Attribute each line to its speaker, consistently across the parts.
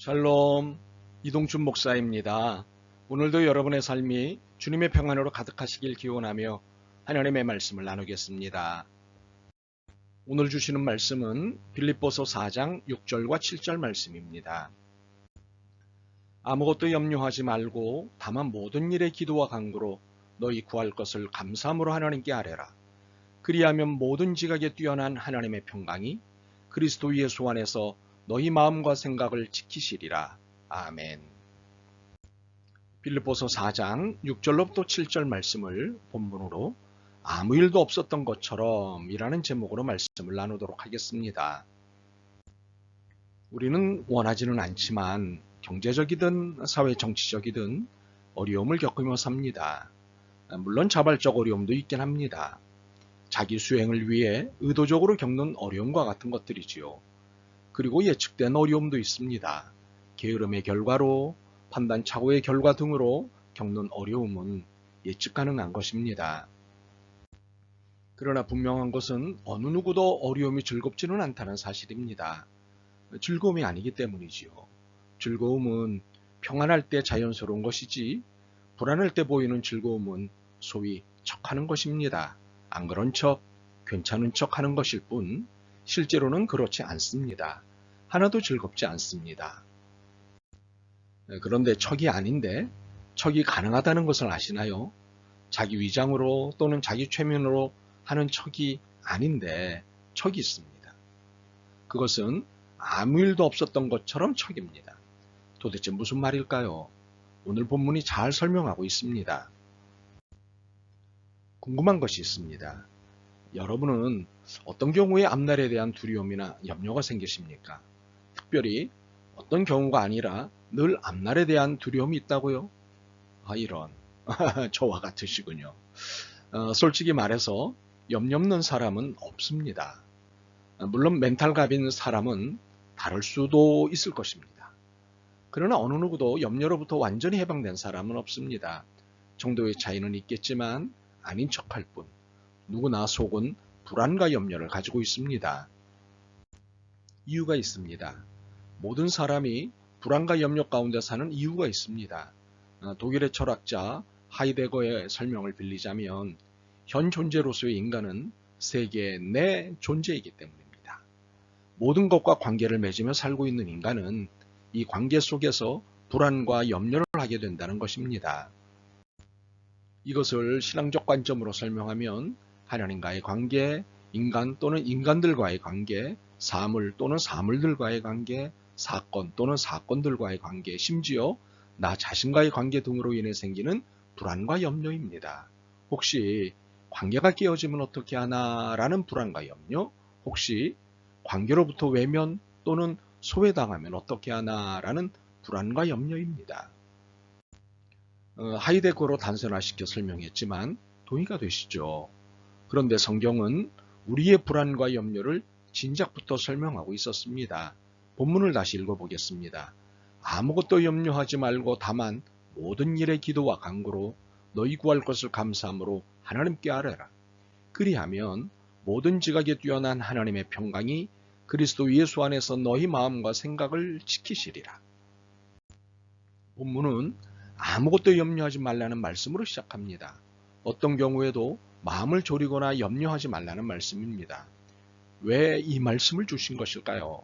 Speaker 1: 샬롬, 이동춘 목사입니다. 오늘도 여러분의 삶이 주님의 평안으로 가득하시길 기원하며 하나님의 말씀을 나누겠습니다. 오늘 주시는 말씀은 빌립보서 4장 6절과 7절 말씀입니다. 아무것도 염려하지 말고 다만 모든 일에 기도와 간구로 너희 구할 것을 감사함으로 하나님께 아뢰라. 그리하면 모든 지각에 뛰어난 하나님의 평강이 그리스도 예수 안에서 너희 마음과 생각을 지키시리라. 아멘. 빌립보서 4장 6절로부터 7절 말씀을 본문으로 아무 일도 없었던 것처럼 이라는 제목으로 말씀을 나누도록 하겠습니다. 우리는 원하지는 않지만 경제적이든 사회 정치적이든 어려움을 겪으며 삽니다. 물론 자발적 어려움도 있긴 합니다. 자기 수행을 위해 의도적으로 겪는 어려움과 같은 것들이지요. 그리고 예측된 어려움도 있습니다. 게으름의 결과로, 판단 착오의 결과 등으로 겪는 어려움은 예측 가능한 것입니다. 그러나 분명한 것은 어느 누구도 어려움이 즐겁지는 않다는 사실입니다. 즐거움이 아니기 때문이지요. 즐거움은 평안할 때 자연스러운 것이지 불안할 때 보이는 즐거움은 소위 척하는 것입니다. 안 그런 척, 괜찮은 척 하는 것일 뿐 실제로는 그렇지 않습니다. 하나도 즐겁지 않습니다. 그런데 척이 아닌데 척이 가능하다는 것을 아시나요? 자기 위장으로 또는 자기 최면으로 하는 척이 아닌데 척이 있습니다. 그것은 아무 일도 없었던 것처럼 척입니다. 도대체 무슨 말일까요? 오늘 본문이 잘 설명하고 있습니다. 궁금한 것이 있습니다. 여러분은 어떤 경우에 앞날에 대한 두려움이나 염려가 생기십니까? 특별히 어떤 경우가 아니라 늘 앞날에 대한 두려움이 있다고요? 이런 저와 같으시군요. 솔직히 말해서 염려 없는 사람은 없습니다. 물론 멘탈갑인 사람은 다를 수도 있을 것입니다. 그러나 어느 누구도 염려로부터 완전히 해방된 사람은 없습니다. 정도의 차이는 있겠지만 아닌 척할 뿐 누구나 속은 불안과 염려를 가지고 있습니다. 이유가 있습니다. 모든 사람이 불안과 염려 가운데 사는 이유가 있습니다. 독일의 철학자 하이데거의 설명을 빌리자면 현 존재로서의 인간은 세계의 내 존재이기 때문입니다. 모든 것과 관계를 맺으며 살고 있는 인간은 이 관계 속에서 불안과 염려를 하게 된다는 것입니다. 이것을 신앙적 관점으로 설명하면 하나님과의 관계, 인간 또는 인간들과의 관계, 사물 또는 사물들과의 관계, 사건 또는 사건들과의 관계, 심지어 나 자신과의 관계 등으로 인해 생기는 불안과 염려입니다. 혹시 관계가 깨어지면 어떻게 하나라는 불안과 염려, 혹시 관계로부터 외면 또는 소외당하면 어떻게 하나라는 불안과 염려입니다. 하이데거로 단순화시켜 설명했지만 동의가 되시죠? 그런데 성경은 우리의 불안과 염려를 진작부터 설명하고 있었습니다. 본문을 다시 읽어보겠습니다. 아무것도 염려하지 말고 다만 모든 일에 기도와 간구로 너희 구할 것을 감사함으로 하나님께 아뢰라. 그리하면 모든 지각에 뛰어난 하나님의 평강이 그리스도 예수 안에서 너희 마음과 생각을 지키시리라. 본문은 아무것도 염려하지 말라는 말씀으로 시작합니다. 어떤 경우에도 마음을 졸이거나 염려하지 말라는 말씀입니다. 왜 이 말씀을 주신 것일까요?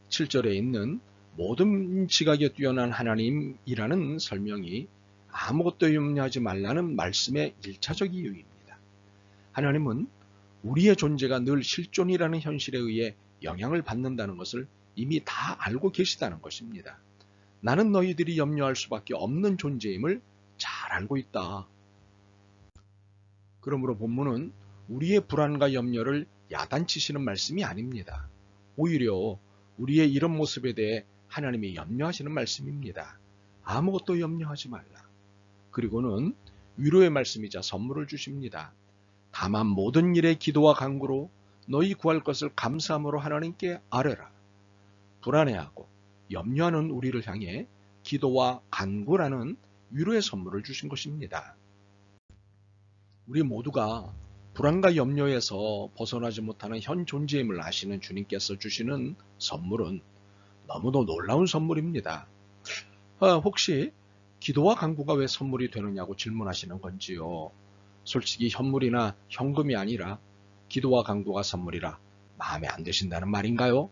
Speaker 1: 7절에 있는 모든 지각에 뛰어난 하나님이라는 설명이 아무것도 염려하지 말라는 말씀의 1차적 이유입니다. 하나님은 우리의 존재가 늘 실존이라는 현실에 의해 영향을 받는다는 것을 이미 다 알고 계시다는 것입니다. 나는 너희들이 염려할 수밖에 없는 존재임을 잘 알고 있다. 그러므로 본문은 우리의 불안과 염려를 야단치시는 말씀이 아닙니다. 오히려 우리의 이런 모습에 대해 하나님이 염려하시는 말씀입니다. 아무것도 염려하지 말라. 그리고는 위로의 말씀이자 선물을 주십니다. 다만 모든 일에 기도와 간구로 너희 구할 것을 감사함으로 하나님께 아뢰라. 불안해하고 염려하는 우리를 향해 기도와 간구라는 위로의 선물을 주신 것입니다. 우리 모두가 불안과 염려에서 벗어나지 못하는 현 존재임을 아시는 주님께서 주시는 선물은 너무도 놀라운 선물입니다. 혹시 기도와 간구가 왜 선물이 되느냐고 질문하시는 건지요. 솔직히 현물이나 현금이 아니라 기도와 간구가 선물이라 마음에 안 드신다는 말인가요?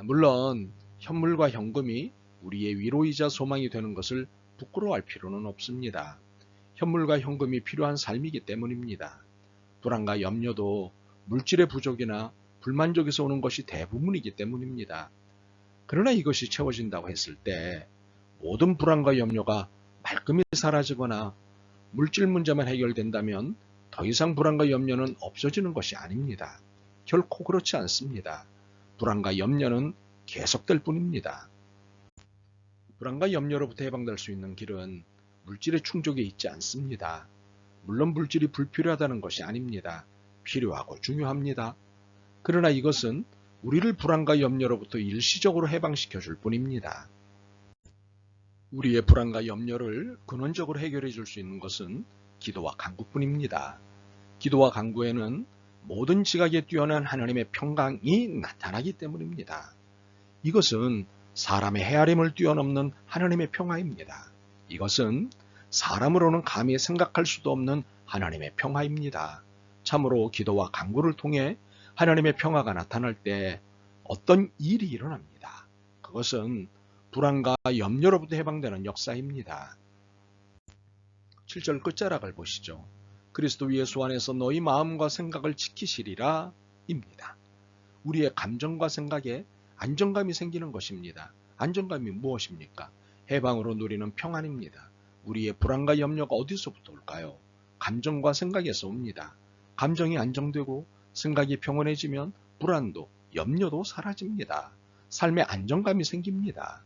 Speaker 1: 물론 현물과 현금이 우리의 위로이자 소망이 되는 것을 부끄러워할 필요는 없습니다. 현물과 현금이 필요한 삶이기 때문입니다. 불안과 염려도 물질의 부족이나 불만족에서 오는 것이 대부분이기 때문입니다. 그러나 이것이 채워진다고 했을 때 모든 불안과 염려가 말끔히 사라지거나 물질 문제만 해결된다면 더 이상 불안과 염려는 없어지는 것이 아닙니다. 결코 그렇지 않습니다. 불안과 염려는 계속될 뿐입니다. 불안과 염려로부터 해방될 수 있는 길은 물질의 충족에 있지 않습니다. 물론 물질이 불필요하다는 것이 아닙니다. 필요하고 중요합니다. 그러나 이것은 우리를 불안과 염려로부터 일시적으로 해방시켜 줄 뿐입니다. 우리의 불안과 염려를 근원적으로 해결해 줄 수 있는 것은 기도와 간구뿐입니다. 기도와 간구에는 모든 지각에 뛰어난 하나님의 평강이 나타나기 때문입니다. 이것은 사람의 헤아림을 뛰어넘는 하나님의 평화입니다. 이것은 사람으로는 감히 생각할 수도 없는 하나님의 평화입니다. 참으로 기도와 간구를 통해 하나님의 평화가 나타날 때 어떤 일이 일어납니다. 그것은 불안과 염려로부터 해방되는 역사입니다. 7절 끝자락을 보시죠. 그리스도 예수 안에서 너희 마음과 생각을 지키시리라 입니다. 우리의 감정과 생각에 안정감이 생기는 것입니다. 안정감이 무엇입니까? 해방으로 누리는 평안입니다. 우리의 불안과 염려가 어디서부터 올까요? 감정과 생각에서 옵니다. 감정이 안정되고 생각이 평온해지면 불안도 염려도 사라집니다. 삶의 안정감이 생깁니다.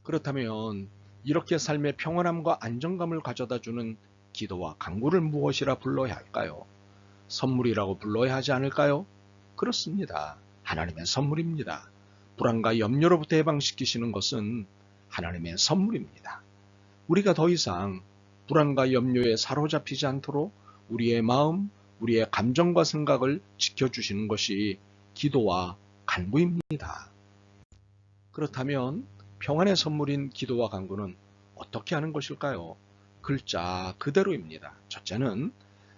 Speaker 1: 그렇다면 이렇게 삶의 평온함과 안정감을 가져다주는 기도와 간구를 무엇이라 불러야 할까요? 선물이라고 불러야 하지 않을까요? 그렇습니다. 하나님의 선물입니다. 불안과 염려로부터 해방시키시는 것은 하나님의 선물입니다. 우리가 더 이상 불안과 염려에 사로잡히지 않도록 우리의 마음, 우리의 감정과 생각을 지켜주시는 것이 기도와 간구입니다. 그렇다면 평안의 선물인 기도와 간구는 어떻게 하는 것일까요? 글자 그대로입니다. 첫째는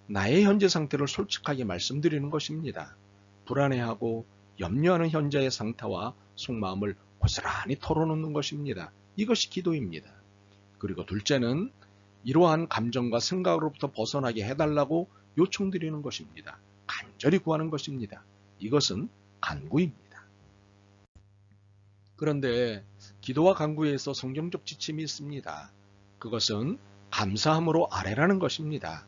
Speaker 1: 나의 현재 상태를 솔직하게 말씀드리는 것입니다. 불안해하고 염려하는 현재의 상태와 속마음을 고스란히 털어놓는 것입니다. 이것이 기도입니다. 그리고 둘째는 이러한 감정과 생각으로부터 벗어나게 해달라고 요청드리는 것입니다. 간절히 구하는 것입니다. 이것은 간구입니다. 그런데 기도와 간구에 있어 성경적 지침이 있습니다. 그것은 감사함으로 아뢰라는 것입니다.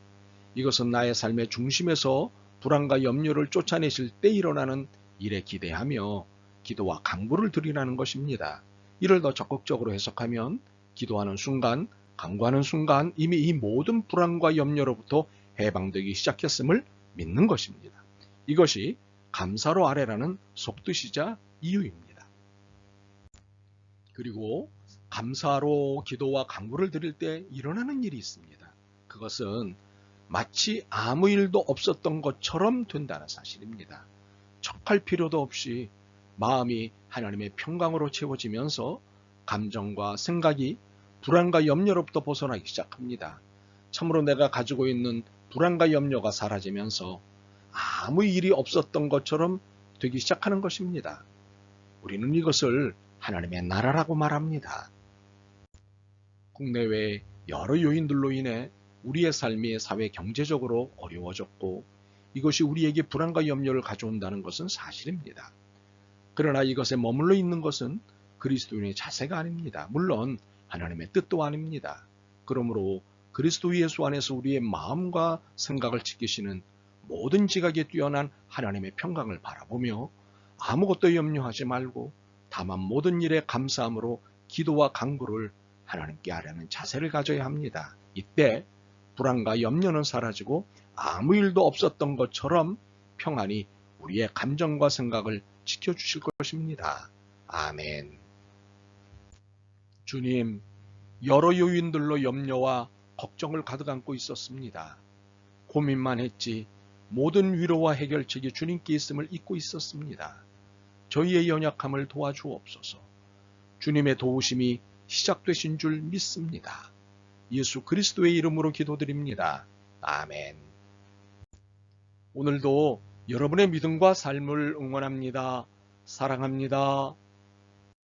Speaker 1: 이것은 나의 삶의 중심에서 불안과 염려를 쫓아내실 때 일어나는 일에 기대하며 기도와 간구를 드리라는 것입니다. 이를 더 적극적으로 해석하면 기도하는 순간, 간구하는 순간 이미 이 모든 불안과 염려로부터 해방되기 시작했음을 믿는 것입니다. 이것이 감사로 아뢰라는 속뜻이자 이유입니다. 그리고 감사로 기도와 간구를 드릴 때 일어나는 일이 있습니다. 그것은 마치 아무 일도 없었던 것처럼 된다는 사실입니다. 척할 필요도 없이 마음이 하나님의 평강으로 채워지면서 감정과 생각이 불안과 염려로부터 벗어나기 시작합니다. 참으로 내가 가지고 있는 불안과 염려가 사라지면서 아무 일이 없었던 것처럼 되기 시작하는 것입니다. 우리는 이것을 하나님의 나라라고 말합니다. 국내외 여러 요인들로 인해 우리의 삶이 사회 경제적으로 어려워졌고 이것이 우리에게 불안과 염려를 가져온다는 것은 사실입니다. 그러나 이것에 머물러 있는 것은 그리스도인의 자세가 아닙니다. 물론 하나님의 뜻도 아닙니다. 그러므로 그리스도 예수 안에서 우리의 마음과 생각을 지키시는 모든 지각에 뛰어난 하나님의 평강을 바라보며 아무것도 염려하지 말고 다만 모든 일에 감사함으로 기도와 간구를 하나님께 하려는 자세를 가져야 합니다. 이때 불안과 염려는 사라지고 아무 일도 없었던 것처럼 평안이 우리의 감정과 생각을 지켜주실 것입니다. 아멘. 주님, 여러 요인들로 염려와 걱정을 가득 안고 있었습니다. 고민만 했지 모든 위로와 해결책이 주님께 있음을 잊고 있었습니다. 저희의 연약함을 도와주옵소서. 주님의 도우심이 시작되신 줄 믿습니다. 예수 그리스도의 이름으로 기도드립니다. 아멘. 오늘도 여러분의 믿음과 삶을 응원합니다. 사랑합니다.